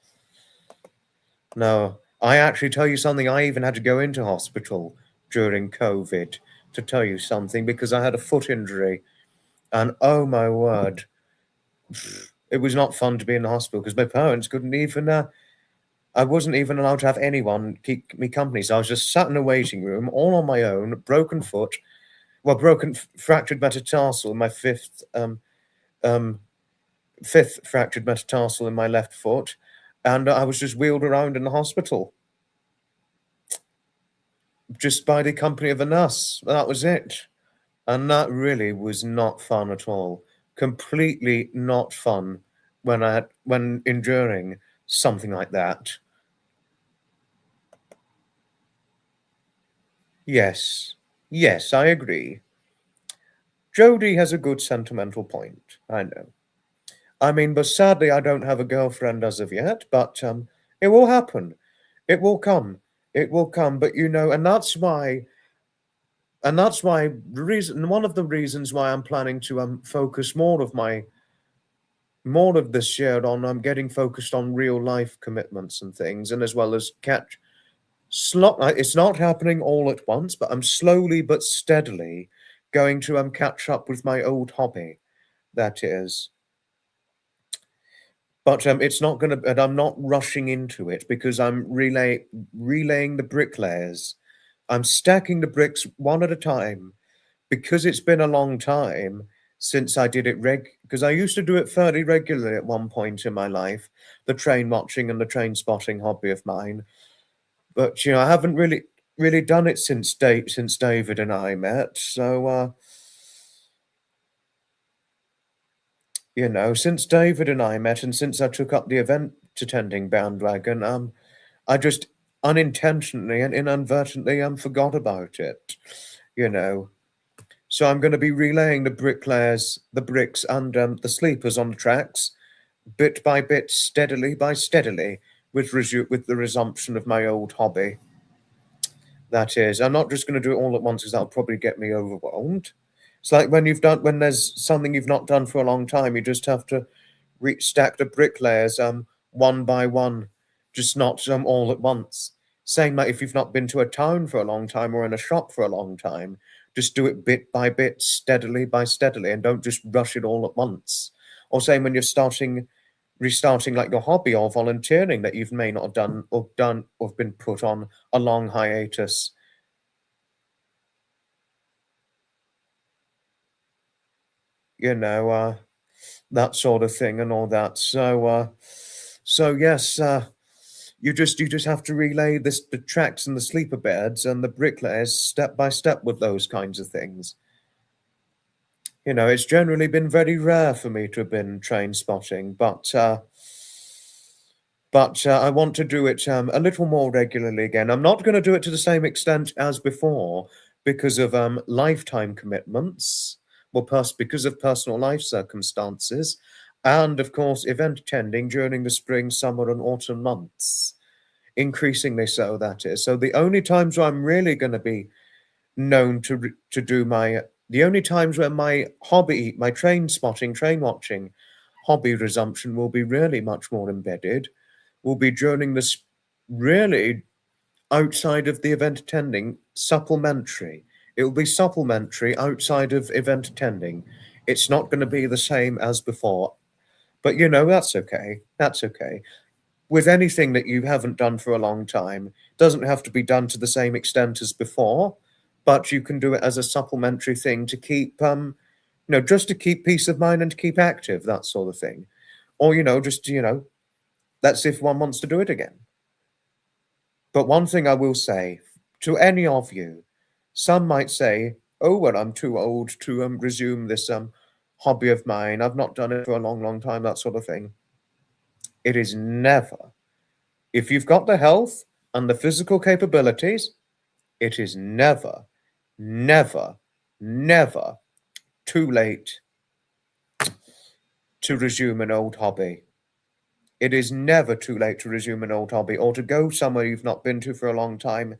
No, I actually tell you something, I even had to go into hospital during COVID to tell you something because I had a foot injury. And oh my word, it was not fun to be in the hospital because my parents couldn't even, I wasn't even allowed to have anyone keep me company. So I was just sat in a waiting room all on my own, broken foot, fractured metatarsal in my fifth fractured metatarsal in my left foot. And I was just wheeled around in the hospital just by the company of a nurse. That was it. And that really was not fun at all. Completely not fun when enduring something like that. Yes. Yes, I agree. Jodie has a good sentimental point. I know. I mean, but sadly, I don't have a girlfriend as of yet, but it will happen. It will come. It will come. But and that's why the reason, one of the reasons why I'm planning to focus more of this year on getting focused on real life commitments and things, and as well as catch it's not happening all at once, but I'm slowly but steadily going to catch up with my old hobby. That is, but it's not going to. And I'm not rushing into it because I'm relaying the bricklayers. I'm stacking the bricks one at a time because it's been a long time since I did it because I used to do it fairly regularly at one point in my life, the train watching and the train spotting hobby of mine. But I haven't really done it since David and I met. So since David and I met, and since I took up the event attending bandwagon, I just unintentionally and inadvertently forgot about it. You know. So I'm going to be relaying the bricklayers, the bricks, and the sleepers on the tracks, bit by bit, steadily by steadily, with the resumption of my old hobby. That is, I'm not just going to do it all at once because that'll probably get me overwhelmed. It's like when there's something you've not done for a long time, you just have to stack the bricklayers one by one, just not all at once. Saying that if you've not been to a town for a long time or in a shop for a long time, just do it bit by bit, steadily by steadily, and don't just rush it all at once. Or saying when you're restarting like your hobby or volunteering that you may not have done or been put on a long hiatus. That sort of thing and all that. So yes, you just have to relay the tracks and the sleeper beds and the bricklayers step by step with those kinds of things. It's generally been very rare for me to have been train spotting, but I want to do it a little more regularly again. I'm not going to do it to the same extent as before because of lifetime commitments, well, because of personal life circumstances, and of course, event attending during the spring, summer, and autumn months. Increasingly so, that is. So the only times where I'm really going to be known to do the only times where my hobby, my train spotting, train watching hobby resumption will be really much more embedded will be during this really outside of the event attending supplementary. It will be supplementary outside of event attending. It's not going to be the same as before. But that's okay. That's okay. With anything that you haven't done for a long time, it doesn't have to be done to the same extent as before, but you can do it as a supplementary thing to keep just to keep peace of mind and to keep active, that sort of thing. Or, just that's if one wants to do it again. But one thing I will say to any of you, some might say, "Oh, well, I'm too old to resume this hobby of mine. I've not done it for a long, long time," that sort of thing. It is never, if you've got the health and the physical capabilities, it is never, never, never too late to resume an old hobby. It is never too late to resume an old hobby or to go somewhere you've not been to for a long time.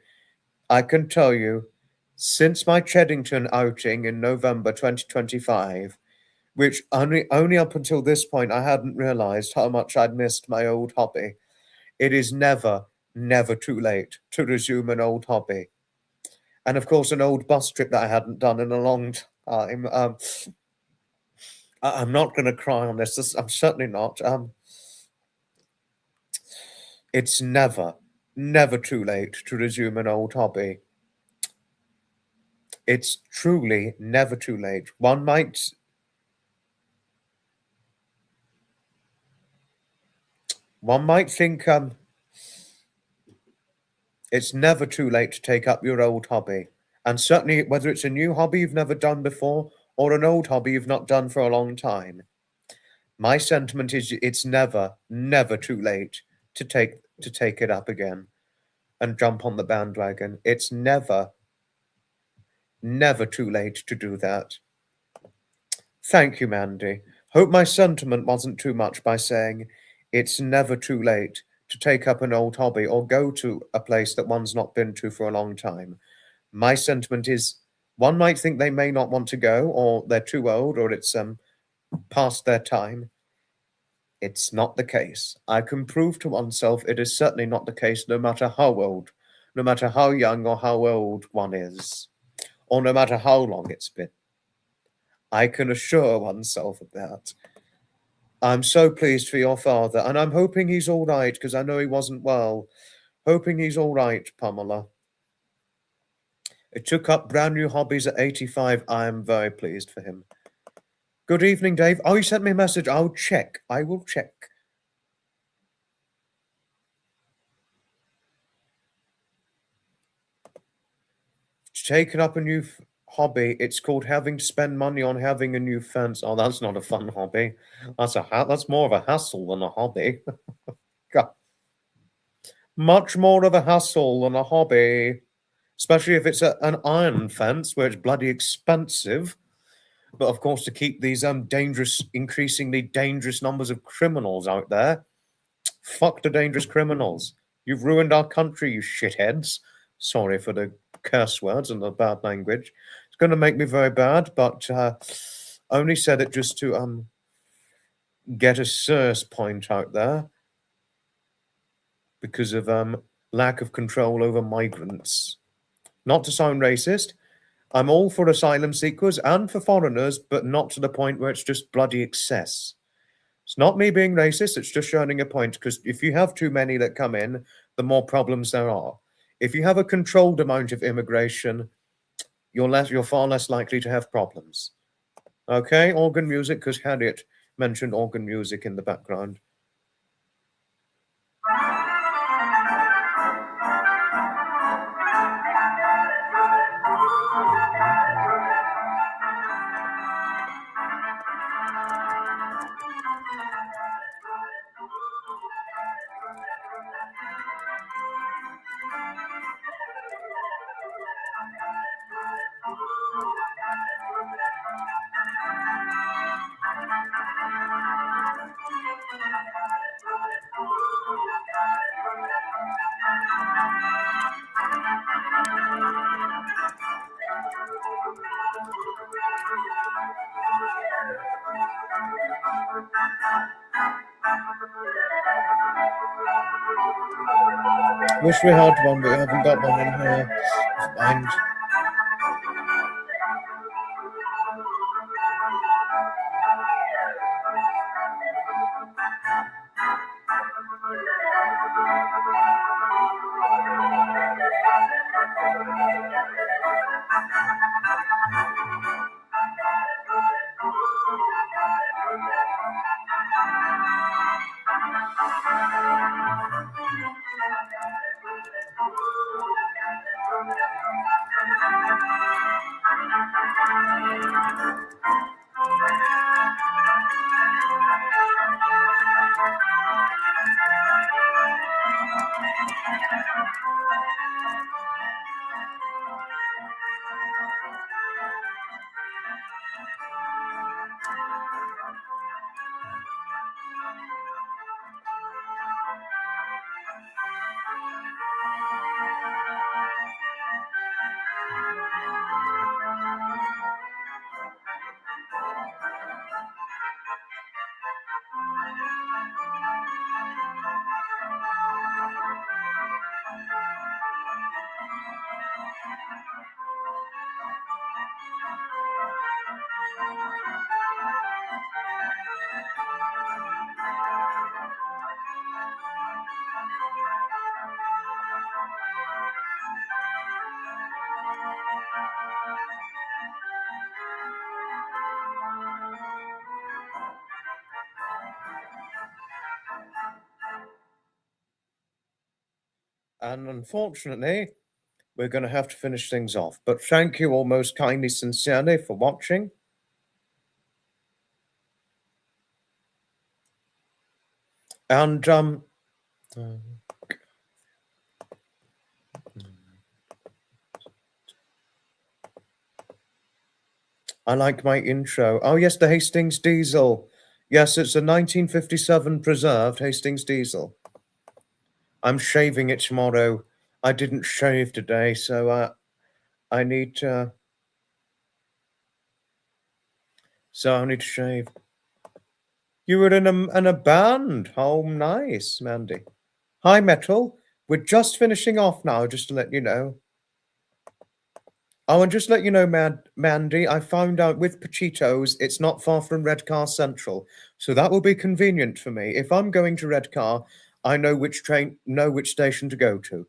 I can tell you, since my Cheddington outing in November 2025, which only up until this point I hadn't realized how much I'd missed my old hobby, it is never, never too late to resume an old hobby. And of course, an old bus trip that I hadn't done in a long time. I'm not going to cry on this. I'm certainly not. It's never, never too late to resume an old hobby. It's truly never too late. One might think it's never too late to take up your old hobby. And certainly, whether it's a new hobby you've never done before or an old hobby you've not done for a long time, my sentiment is it's never, never too late to take it up again and jump on the bandwagon. It's never, Never too late to do that. Thank you, Mandy. Hope my sentiment wasn't too much by saying it's never too late to take up an old hobby or go to a place that one's not been to for a long time. My sentiment is one might think they may not want to go, or they're too old, or it's past their time. It's not the case. I can prove to oneself it is certainly not the case, no matter how old, no matter how young or how old one is, or no matter how long it's been. I can assure oneself of that. I'm so pleased for your father, and I'm hoping he's all right, because I know he wasn't well. Hoping he's all right, Pamela. It took up brand new hobbies at 85. I am very pleased for him. Good evening, Dave. Oh, you sent me a message. I'll check. I will check. Taken up a new hobby. It's called having to spend money on having a new fence. Oh, that's not a fun hobby. That's more of a hassle than a hobby. God. Much more of a hassle than a hobby, especially if it's an iron fence, where it's bloody expensive. But of course, to keep these increasingly dangerous numbers of criminals out there, fuck the dangerous criminals. You've ruined our country, you shitheads. Sorry for the curse words and the bad language. It's going to make me very bad, but only said it just to get a serious point out there because of lack of control over migrants. Not to sound racist, I'm all for asylum seekers and for foreigners, but not to the point where it's just bloody excess. It's not me being racist, it's just showing a point, because if you have too many that come in, the more problems there are. If you have a controlled amount of immigration, you're far less likely to have problems. Okay, organ music, because Harriet mentioned organ music in the background. Wish we had one, but we haven't got one in here. Mind. And unfortunately, we're going to have to finish things off. But thank you all most kindly, sincerely for watching. And I like my intro. Oh, yes, the Hastings diesel. Yes, it's a 1957 preserved Hastings diesel. I'm shaving it tomorrow. I didn't shave today, so I need to... So I need to shave. You were in a band. Oh, nice, Mandy. Hi, Metal. We're just finishing off now, just to let you know. Oh, and just let you know, Mandy, I found out with Pachitos, it's not far from Redcar Central, so that will be convenient for me. If I'm going to Redcar, I know which station to go to.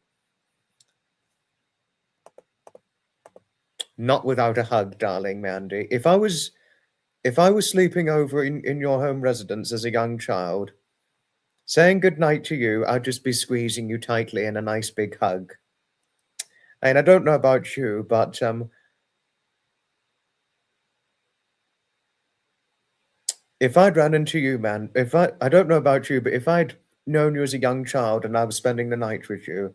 Not without a hug, darling Mandy. If I was sleeping over in your home residence as a young child, saying goodnight to you, I'd just be squeezing you tightly in a nice big hug. And I don't know about you, but if I'd run into you, man, I don't know about you, but if I'd known you as a young child and I was spending the night with you,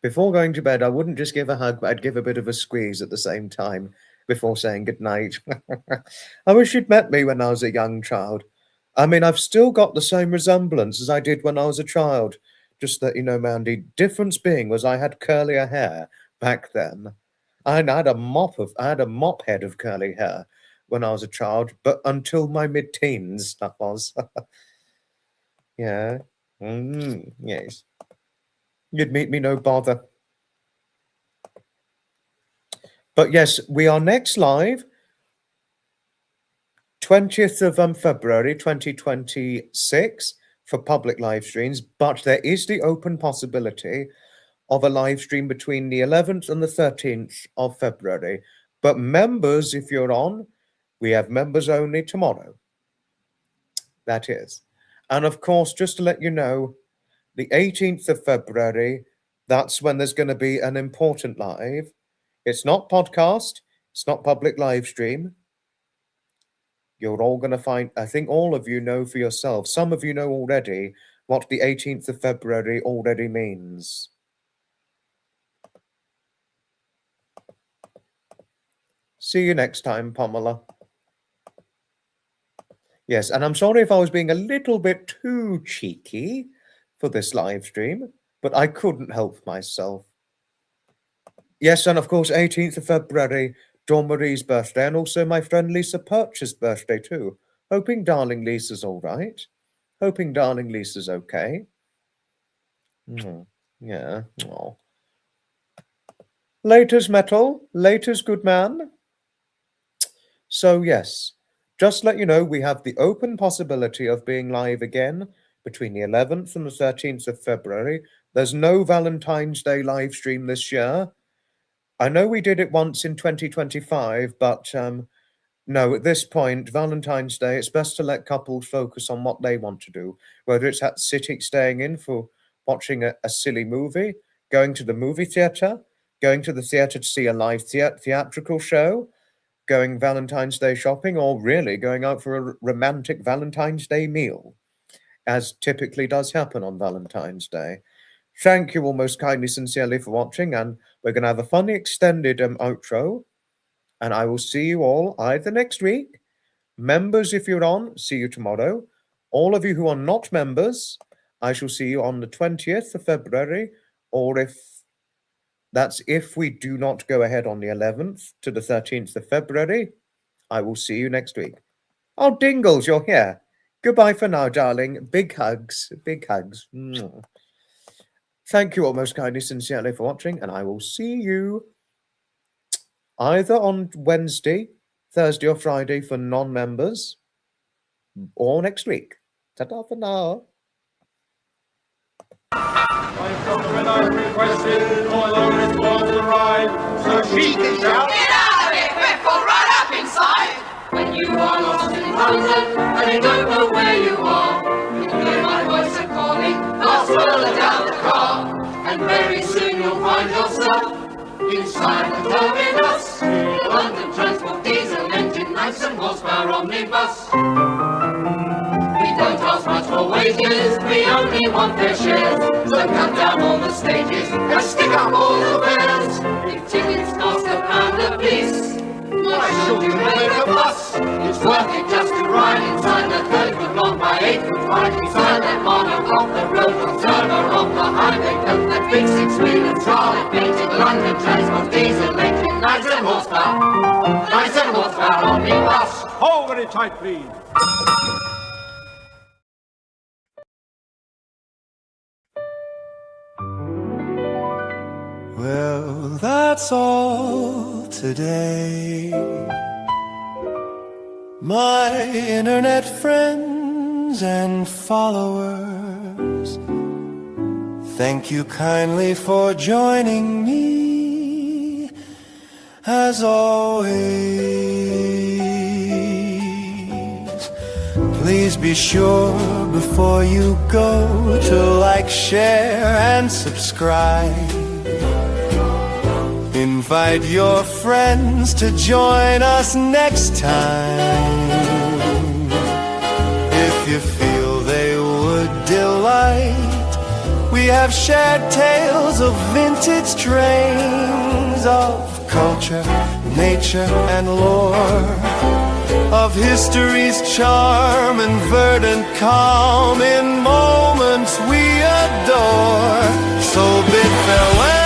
before going to bed, I wouldn't just give a hug, but I'd give a bit of a squeeze at the same time before saying goodnight. I wish you'd met me when I was a young child. I mean, I've still got the same resemblance as I did when I was a child. Just that, you know, Mandy, difference being was I had curlier hair back then. I had a mop head of curly hair when I was a child, but until my mid-teens, that was. Yeah. Yes. You'd meet me no bother. But yes, we are next live 20th of February 2026 for public live streams, but there is the open possibility of a live stream between the 11th and the 13th of February. But members, if you're on, we have members only tomorrow. That is. And of course, just to let you know, the 18th of February, that's when there's going to be an important live. It's not podcast, it's not public live stream. You're all going to find, I think all of you know for yourselves, some of you know already what the 18th of February already means. See you next time, Pamela. Yes, and I'm sorry if I was being a little bit too cheeky for this live stream, but I couldn't help myself. Yes, and of course, 18th of February, Dawn Marie's birthday, and also my friend Lisa Perch's birthday too. Hoping darling Lisa's all right. Hoping darling Lisa's okay. Yeah. Oh. Laters, Metal. Laters, good man. So, yes, just let you know, we have the open possibility of being live again between the 11th and the 13th of February. There's no Valentine's Day live stream this year. I know we did it once in 2025, but no, at this point, Valentine's Day, it's best to let couples focus on what they want to do, whether it's staying in for watching a silly movie, going to the movie theatre, going to the theatre to see a live theatrical show, going Valentine's Day shopping, or really going out for a romantic Valentine's Day meal, as typically does happen on Valentine's Day. Thank you all most kindly, sincerely for watching, and we're going to have a funny extended outro, and I will see you all either next week. Members, if you're on, see you tomorrow. All of you who are not members, I shall see you on the 20th of February, or if we do not go ahead on the 11th to the 13th of February, I will see you next week. Oh, Dingles, you're here. Goodbye for now, darling. Big hugs. Big hugs. Thank you all most kindly, sincerely for watching, and I will see you either on Wednesday, Thursday, or Friday for non-members, or next week. Ta-ta for now. My brother requested all the response to ride, so she can shout, "Get out of it, Whipple, right up inside!" When you are lost in London and you don't know where you are, you hear my voice a calling, fast further down the car, and very soon you'll find yourself inside the terminus. The London Transport diesel engine, nice and horsepower omnibus. We don't ask much for wages, we only want their shares. So cut down all the stages and stick up all the fares. If tickets cost £1 apiece, why should you make bus. It's worth it just to ride inside the 30-foot long by 8-foot wide. Beside that monocle off the road, will turn her off the highway coast. That big six-wheeler trolley painted London transport diesel electric. Nice and horsepower omnibus. Hold very tight, please. Well, that's all today. My internet friends and followers, thank you kindly for joining me, as always. Please be sure before you go to like, share, and subscribe. Invite your friends to join us next time. If you feel they would delight, we have shared tales of vintage trains, of culture, nature, and lore, of history's charm and verdant calm in moments we adore. So bid farewell